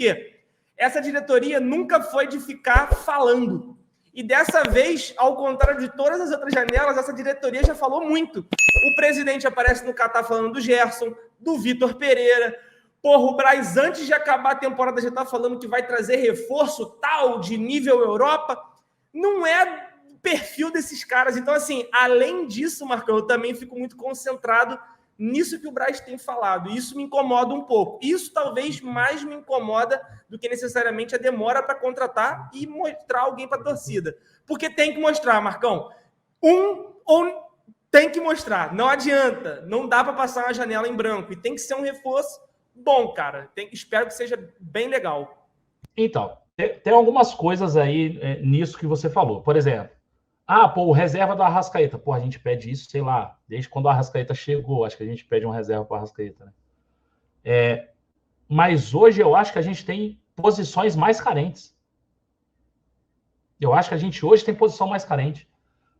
quê? Essa diretoria nunca foi de ficar falando. E dessa vez, ao contrário de todas as outras janelas, essa diretoria já falou muito. O presidente aparece no Catar falando do Gerson, do Vitor Pereira. Porra, o Braz, antes de acabar a temporada, já está falando que vai trazer reforço tal de nível Europa. Não é o perfil desses caras. Então, assim, além disso, Marcão, eu também fico muito concentrado nisso que o Braz tem falado. E isso me incomoda um pouco. Isso talvez mais me incomoda do que necessariamente a demora para contratar e mostrar alguém para a torcida. Porque tem que mostrar, Marcão. Tem que mostrar. Não adianta. Não dá para passar uma janela em branco. E tem que ser um reforço bom, cara. Espero que seja bem legal. Então, tem algumas coisas aí nisso que você falou. Por exemplo, o reserva do Arrascaeta. Pô, a gente pede isso, sei lá, desde quando o Arrascaeta chegou, acho que a gente pede um reserva para o Arrascaeta, né? Mas hoje eu acho que a gente tem posições mais carentes. Eu acho que a gente hoje tem posição mais carente.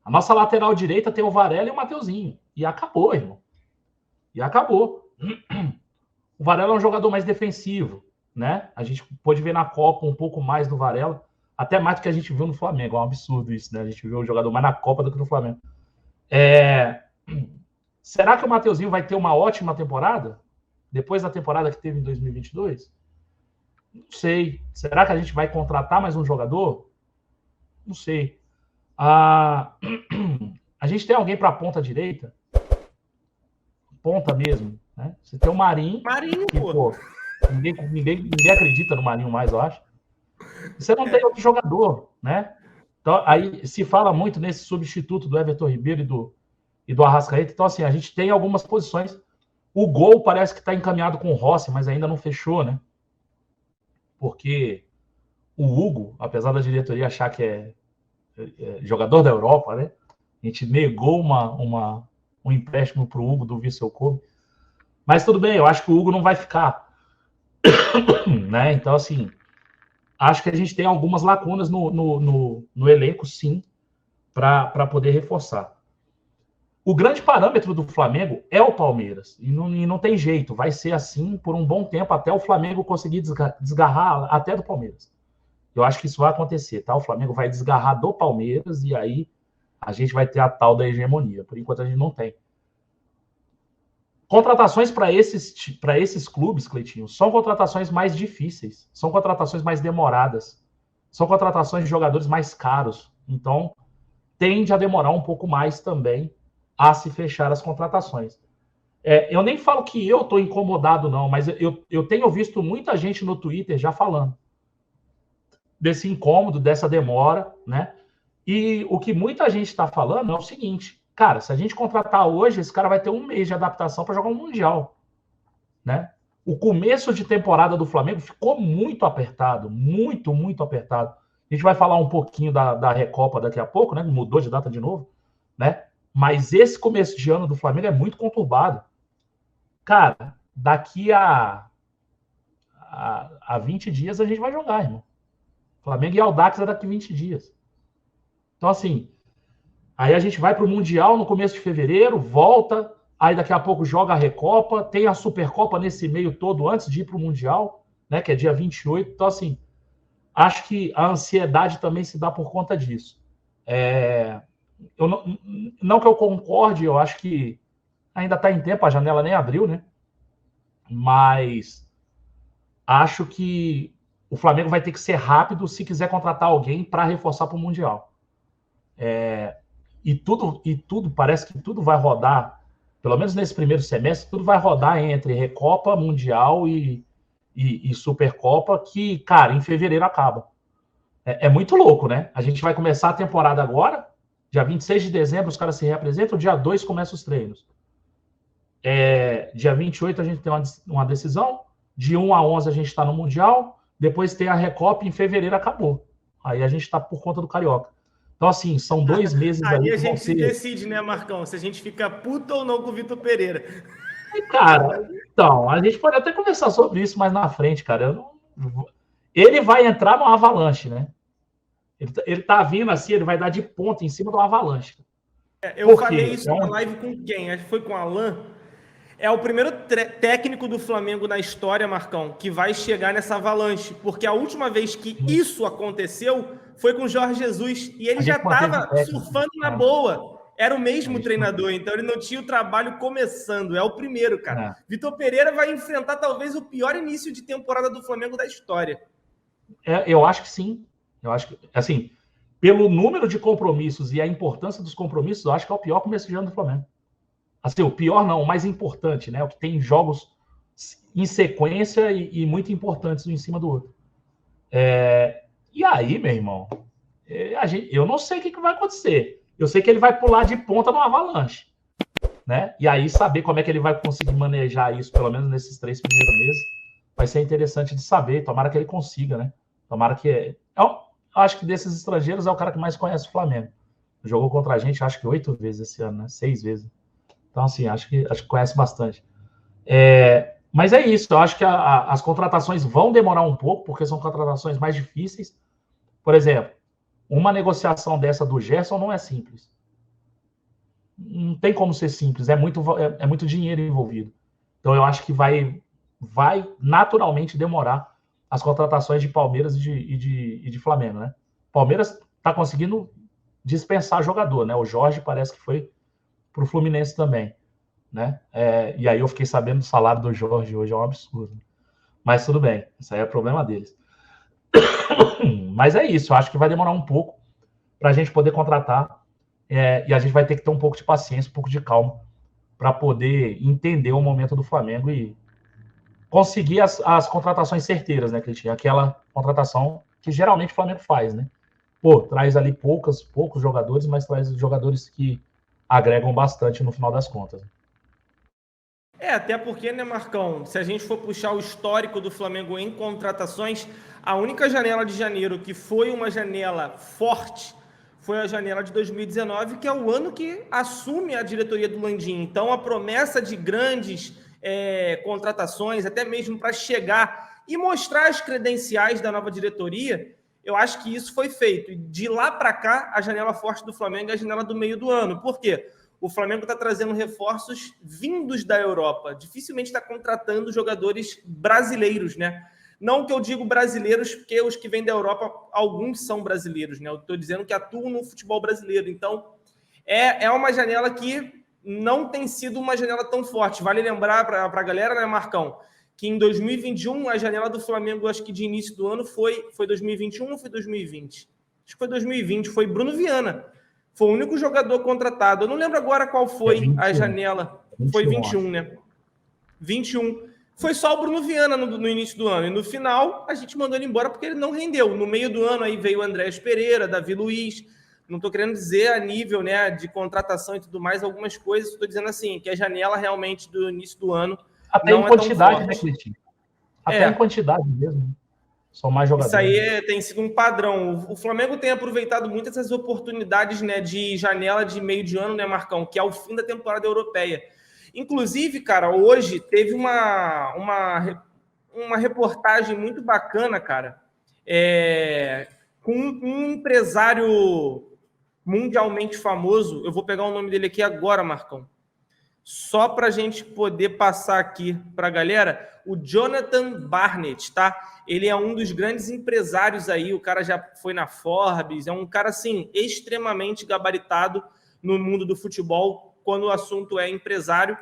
A nossa lateral direita tem o Varela e o Mateuzinho. E acabou, irmão. E acabou. O Varela é um jogador mais defensivo, né? A gente pôde ver na Copa um pouco mais do Varela, até mais do que a gente viu no Flamengo. É um absurdo isso, né? A gente viu o jogador mais na Copa do que no Flamengo. Será que o Mateuzinho vai ter uma ótima temporada? Depois da temporada que teve em 2022? Não sei. Será que a gente vai contratar mais um jogador? Não sei. A gente tem alguém para a ponta direita? Ponta mesmo, né? Você tem o Marinho. Marinho, que, pô. Ninguém acredita no Marinho mais, eu acho. Você não tem outro jogador, né? Então, aí se fala muito nesse substituto do Everton Ribeiro e do Arrascaeta. Então, assim, a gente tem algumas posições. O gol parece que está encaminhado com o Rossi, mas ainda não fechou, né? Porque o Hugo, apesar da diretoria achar que é jogador da Europa, né? A gente negou um empréstimo para o Hugo do Vissel Kobe. Mas tudo bem, eu acho que o Hugo não vai ficar. Né? Então, assim, acho que a gente tem algumas lacunas no elenco, sim, para poder reforçar. O grande parâmetro do Flamengo é o Palmeiras. E não tem jeito. Vai ser assim por um bom tempo, até o Flamengo conseguir desgarrar até do Palmeiras. Eu acho que isso vai acontecer, tá? O Flamengo vai desgarrar do Palmeiras e aí a gente vai ter a tal da hegemonia. Por enquanto a gente não tem. Contratações para esses clubes, Cleitinho, são contratações mais difíceis, são contratações mais demoradas, são contratações de jogadores mais caros. Então, tende a demorar um pouco mais também a se fechar as contratações. Eu nem falo que eu estou incomodado, não, mas eu tenho visto muita gente no Twitter já falando desse incômodo, dessa demora, né? E o que muita gente está falando é o seguinte: cara, se a gente contratar hoje, esse cara vai ter um mês de adaptação para jogar um Mundial, né? O começo de temporada do Flamengo ficou muito apertado, muito, muito apertado. A gente vai falar um pouquinho da Recopa daqui a pouco, né? Mudou de data de novo, né? Mas esse começo de ano do Flamengo é muito conturbado. Cara, daqui a 20 dias a gente vai jogar, irmão. Flamengo e Audax é daqui a 20 dias. Então, assim, aí a gente vai para o Mundial no começo de fevereiro, volta, aí daqui a pouco joga a Recopa, tem a Supercopa nesse meio todo antes de ir para o Mundial, né, que é dia 28. Então, assim, acho que a ansiedade também se dá por conta disso. Não que eu concorde, eu acho que ainda está em tempo, a janela nem abriu, né? Mas acho que o Flamengo vai ter que ser rápido se quiser contratar alguém para reforçar para o Mundial. E tudo, parece que tudo vai rodar, pelo menos nesse primeiro semestre, tudo vai rodar entre Recopa, Mundial e Supercopa, que, cara, em fevereiro acaba. É muito louco, né? A gente vai começar a temporada agora, dia 26 de dezembro os caras se reapresentam, dia 2 começam os treinos. Dia 28 a gente tem uma decisão, de 1 a 11 a gente está no Mundial, depois tem a Recopa e em fevereiro acabou. Aí a gente está por conta do Carioca. Então, assim, são 2 meses aí. Aí a gente se decide, né, Marcão? Se a gente fica puto ou não com o Vitor Pereira. Cara, então, a gente pode até conversar sobre isso mais na frente, cara. Ele vai entrar no avalanche, né? Ele tá vindo assim, ele vai dar de ponta em cima do avalanche. Eu falei isso na live com quem? Acho que foi com o Alan. É o primeiro técnico do Flamengo na história, Marcão, que vai chegar nessa avalanche, porque a última vez que isso aconteceu foi com o Jorge Jesus, e ele já estava surfando na boa. Era o mesmo treinador, então ele não tinha o trabalho começando. É o primeiro, cara. Vitor Pereira vai enfrentar talvez o pior início de temporada do Flamengo da história. Eu acho que sim. Eu acho que, assim, pelo número de compromissos e a importância dos compromissos, eu acho que é o pior começo de ano do Flamengo. Assim, o pior não, o mais importante, né? O que tem jogos em sequência e muito importantes um em cima do outro. E aí, meu irmão, eu não sei o que vai acontecer. Eu sei que ele vai pular de ponta no avalanche, né? E aí saber como é que ele vai conseguir manejar isso, pelo menos nesses 3 primeiros meses, vai ser interessante de saber. Tomara que ele consiga, né? Tomara que... Eu acho que desses estrangeiros é o cara que mais conhece o Flamengo. Jogou contra a gente, acho que 8 vezes esse ano, né? 6 vezes. Então, assim, acho que conhece bastante. Mas é isso, eu acho que as contratações vão demorar um pouco, porque são contratações mais difíceis. Por exemplo, uma negociação dessa do Gerson não é simples. Não tem como ser simples, é muito dinheiro envolvido. Então, eu acho que vai naturalmente demorar as contratações de Palmeiras e de Flamengo, né? Palmeiras está conseguindo dispensar jogador, né? O Jorge parece que foi para o Fluminense também, né? E aí eu fiquei sabendo do salário do Jorge hoje, é um absurdo. Mas tudo bem, isso aí é problema deles. Mas é isso, eu acho que vai demorar um pouco para a gente poder contratar, e a gente vai ter que ter um pouco de paciência, um pouco de calma, para poder entender o momento do Flamengo e conseguir as contratações certeiras, né, Cleitinho? Aquela contratação que geralmente o Flamengo faz, né? Pô, traz ali poucos jogadores, mas traz jogadores que agregam bastante no final das contas. Até porque, né, Marcão, se a gente for puxar o histórico do Flamengo em contratações, a única janela de janeiro que foi uma janela forte foi a janela de 2019, que é o ano que assume a diretoria do Landim. Então, a promessa de grandes contratações, até mesmo para chegar e mostrar as credenciais da nova diretoria, eu acho que isso foi feito. De lá para cá, a janela forte do Flamengo é a janela do meio do ano. Por quê? O Flamengo está trazendo reforços vindos da Europa. Dificilmente está contratando jogadores brasileiros, né? Não que eu digo brasileiros, porque os que vêm da Europa, alguns são brasileiros, né? Eu estou dizendo que atuam no futebol brasileiro. Então, é uma janela que não tem sido uma janela tão forte. Vale lembrar para a galera, né, Marcão, que em 2021, a janela do Flamengo, acho que de início do ano, foi 2021 ou foi 2020? Acho que foi 2020, foi Bruno Viana. Foi o único jogador contratado. Eu não lembro agora qual foi a janela. 21, foi 21, né? 21. Foi só o Bruno Viana no início do ano. E no final, a gente mandou ele embora porque ele não rendeu. No meio do ano, aí veio o Andrés Pereira, Davi Luiz. Não estou querendo dizer a nível, né, de contratação e tudo mais, algumas coisas. Estou dizendo assim, que a janela realmente do início do ano até não em quantidade, né, Cleitinho? Até em quantidade mesmo. São mais jogadores. Isso aí tem sido um padrão. O Flamengo tem aproveitado muito essas oportunidades, né, de janela de meio de ano, né, Marcão? Que é o fim da temporada europeia. Inclusive, cara, hoje teve uma reportagem muito bacana, cara, com um empresário mundialmente famoso. Eu vou pegar o nome dele aqui agora, Marcão. Só para a gente poder passar aqui para a galera, o Jonathan Barnett, tá? Ele é um dos grandes empresários aí, o cara já foi na Forbes, é um cara, assim, extremamente gabaritado no mundo do futebol, quando o assunto é empresário.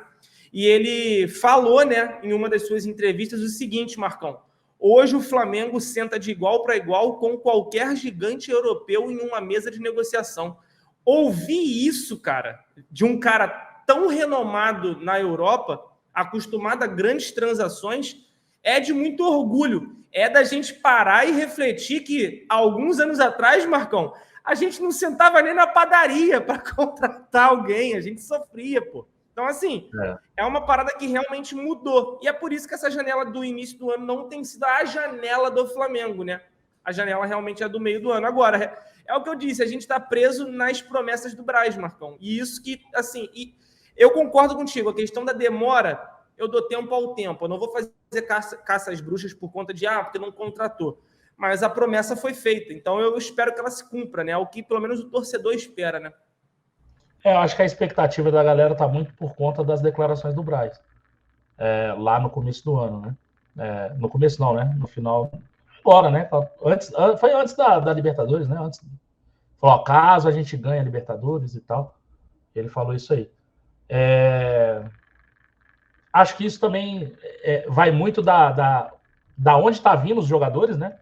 E ele falou, né, em uma das suas entrevistas, o seguinte, Marcão: hoje o Flamengo senta de igual para igual com qualquer gigante europeu em uma mesa de negociação. Ouvir isso, cara, de um cara tão renomado na Europa, acostumado a grandes transações, é de muito orgulho. É da gente parar e refletir que, alguns anos atrás, Marcão, a gente não sentava nem na padaria para contratar alguém, a gente sofria, pô. Então, assim, é uma parada que realmente mudou. E é por isso que essa janela do início do ano não tem sido a janela do Flamengo, né? A janela realmente é do meio do ano. Agora, é o que eu disse, a gente está preso nas promessas do Braz, Marcão. E isso que, assim... Eu concordo contigo, a questão da demora, eu dou tempo ao tempo. Eu não vou fazer caça às bruxas por conta de, porque não contratou. Mas a promessa foi feita, então eu espero que ela se cumpra, né? É o que pelo menos o torcedor espera, né? Eu acho que a expectativa da galera está muito por conta das declarações do Braz. lá no começo do ano, né? No começo não, né? No final, agora, né? Foi antes da Libertadores, né? Antes, falou, caso a gente ganhe a Libertadores e tal, ele falou isso aí. Acho que isso também vai muito da onde está vindo os jogadores, né?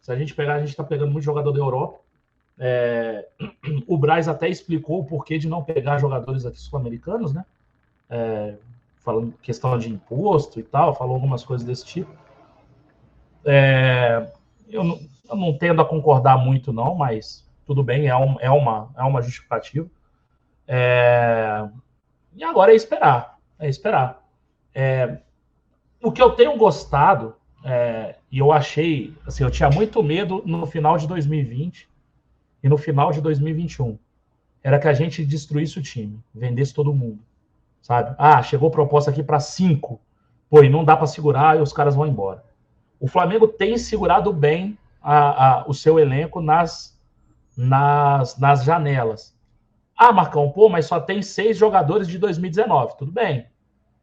Se a gente pegar, a gente está pegando muito jogador da Europa. O Braz até explicou o porquê de não pegar jogadores aqui sul-americanos, né? Falando questão de imposto e tal, falou algumas coisas desse tipo. Eu não tendo a concordar muito, não, mas tudo bem, é uma justificativa. E agora é esperar. O que eu tenho gostado, e eu achei, assim, eu tinha muito medo no final de 2020 e no final de 2021, era que a gente destruísse o time, vendesse todo mundo, sabe? Chegou proposta aqui para 5, pô, e não dá para segurar e os caras vão embora. O Flamengo tem segurado bem o seu elenco nas janelas. Marcão, pô, mas só tem 6 jogadores de 2019, tudo bem.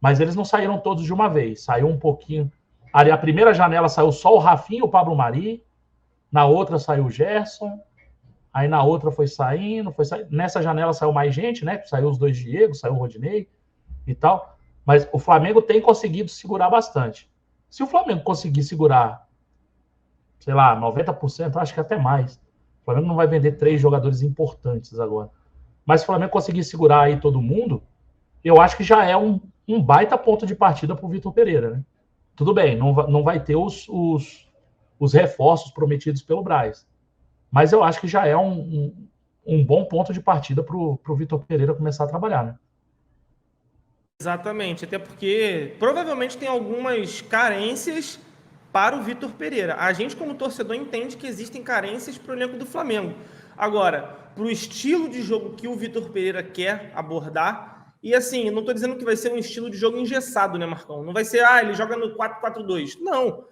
Mas eles não saíram todos de uma vez, saiu um pouquinho. Ali, a primeira janela saiu só o Rafinha e o Pablo Mari, na outra saiu o Gerson, aí na outra foi saindo. Nessa janela saiu mais gente, né? Saiu os 2 Diego, saiu o Rodinei e tal. Mas o Flamengo tem conseguido segurar bastante. Se o Flamengo conseguir segurar, sei lá, 90%, acho que até mais. O Flamengo não vai vender 3 jogadores importantes agora. Mas se o Flamengo conseguir segurar aí todo mundo, eu acho que já é um baita ponto de partida para o Vitor Pereira, né? Tudo bem, não vai ter os reforços prometidos pelo Braz. Mas eu acho que já é um bom ponto de partida para o Vitor Pereira começar a trabalhar, né? Exatamente, até porque provavelmente tem algumas carências para o Vitor Pereira. A gente, como torcedor, entende que existem carências para o elenco do Flamengo. Agora, para o estilo de jogo que o Vitor Pereira quer abordar, e assim, não estou dizendo que vai ser um estilo de jogo engessado, né, Marcão? Não vai ser, ele joga no 4-4-2. Não.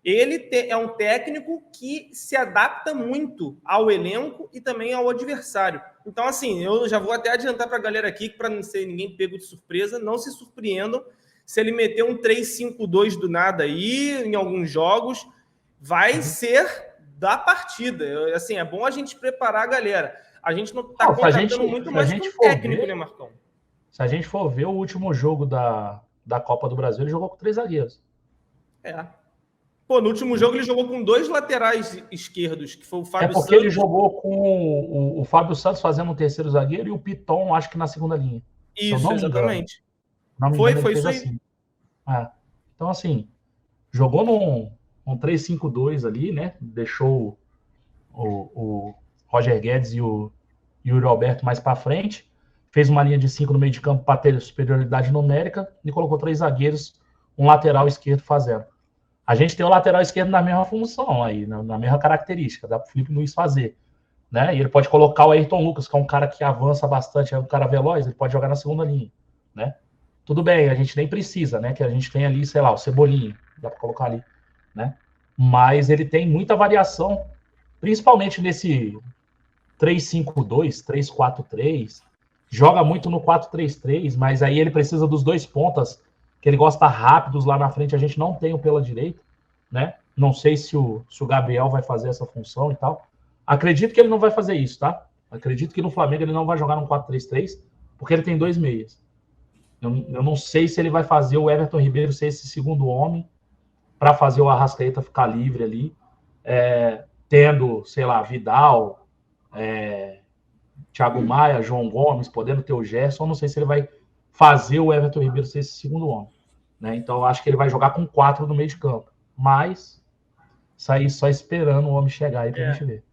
Ele é um técnico que se adapta muito ao elenco e também ao adversário. Então, assim, eu já vou até adiantar para a galera aqui, para não ser ninguém pego de surpresa, não se surpreendam se ele meter um 3-5-2 do nada aí, em alguns jogos, vai ser da partida. Assim, é bom a gente preparar a galera. A gente não está contratando muito mais que um técnico, né, Marcão? Se a gente for ver o último jogo da Copa do Brasil, ele jogou com 3 zagueiros. Pô, no último jogo ele jogou com 2 laterais esquerdos, que foi o Fábio Santos. Porque ele jogou com o Fábio Santos fazendo um terceiro zagueiro e o Piton, acho que na segunda linha. Isso, exatamente. Foi isso aí. Assim. Então, assim, jogou num 3-5-2 ali, né? Deixou o Roger Guedes e o Yuri Alberto mais para frente. Fez uma linha de 5 no meio de campo para ter superioridade numérica e colocou 3 zagueiros, um lateral esquerdo fazendo. A gente tem o lateral esquerdo na mesma função aí, na mesma característica, dá para o Felipe Luiz fazer. Né? E ele pode colocar o Ayrton Lucas, que é um cara que avança bastante, é um cara veloz, ele pode jogar na segunda linha. Né? Tudo bem, a gente nem precisa, né? Que a gente tem ali, sei lá, o Cebolinha, dá para colocar ali. Né? Mas ele tem muita variação, principalmente nesse 3-5-2, 3-4-3, joga muito no 4-3-3, mas aí ele precisa dos 2 pontas, que ele gosta rápidos lá na frente, a gente não tem o pela direita, né? Não sei se o Gabriel vai fazer essa função e tal. Acredito que ele não vai fazer isso, tá? Acredito que no Flamengo ele não vai jogar no 4-3-3, porque ele tem 2 meias. Eu não sei se ele vai fazer o Everton Ribeiro ser esse segundo homem para fazer o Arrascaeta ficar livre ali, tendo, sei lá, Vidal, Thiago Maia, João Gomes, podendo ter o Gerson. Eu não sei se ele vai fazer o Everton Ribeiro ser esse segundo homem. Né? Então, eu acho que ele vai jogar com 4 no meio de campo. Mas, sair só esperando o homem chegar aí pra gente ver.